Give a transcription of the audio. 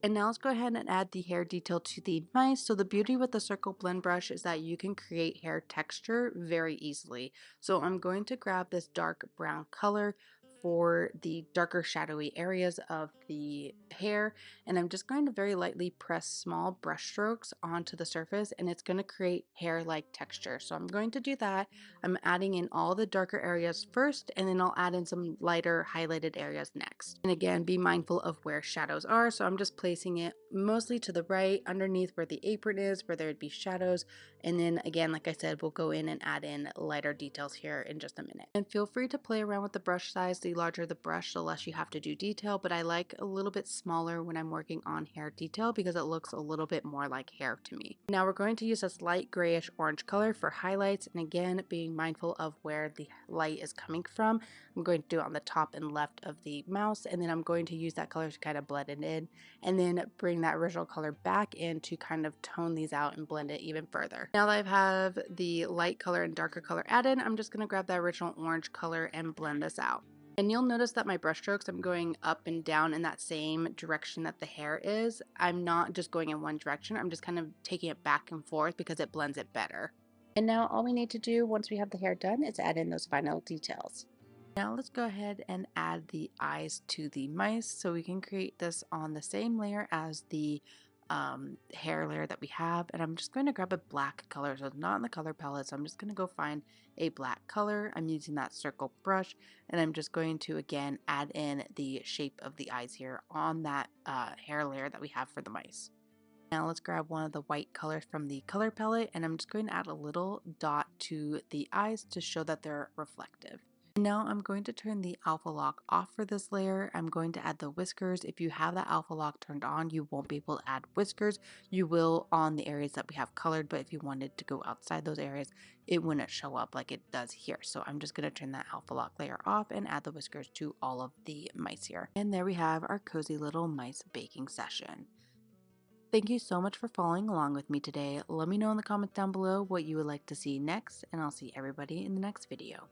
And now let's go ahead and add the hair detail to the mice. So the beauty with the circle blend brush is that you can create hair texture very easily. So I'm going to grab this dark brown color for the darker shadowy areas of the hair, and I'm just going to very lightly press small brush strokes onto the surface, and it's going to create hair-like texture. So I'm going to do that. I'm adding in all the darker areas first, and then I'll add in some lighter highlighted areas next. And again, be mindful of where shadows are. So I'm just placing it mostly to the right, underneath where the apron is, where there would be shadows. And then again, like I said, we'll go in and add in lighter details here in just a minute. And feel free to play around with the brush size. The larger the brush, the less you have to do detail, but I like a little bit smaller when I'm working on hair detail because it looks a little bit more like hair to me. Now we're going to use this light grayish orange color for highlights, and again, being mindful of where the light is coming from. I'm going to do it on the top and left of the mouse, and then I'm going to use that color to kind of blend it in, and then bring that original color back in to kind of tone these out and blend it even further. Now that I have the light color and darker color added, I'm just going to grab that original orange color and blend this out. And you'll notice that my brush strokes, I'm going up and down in that same direction that the hair is. I'm not just going in one direction, I'm just kind of taking it back and forth because it blends it better. And now all we need to do once we have the hair done is add in those final details. Now let's go ahead and add the eyes to the mice. So we can create this on the same layer as the hair layer that we have. And I'm just going to grab a black color. So it's not in the color palette. So I'm just going to go find a black color. I'm using that circle brush. And I'm just going to, again, add in the shape of the eyes here on that hair layer that we have for the mice. Now let's grab one of the white colors from the color palette, and I'm just going to add a little dot to the eyes to show that they're reflective. Now I'm going to turn the alpha lock off for this layer. I'm going to add the whiskers. If you have that alpha lock turned on, you won't be able to add whiskers. You will on the areas that we have colored, but if you wanted to go outside those areas, it wouldn't show up like it does here. So I'm just going to turn that alpha lock layer off and add the whiskers to all of the mice here. And there we have our cozy little mice baking session. Thank you so much for following along with me today. Let me know in the comments down below what you would like to see next, and I'll see everybody in the next video.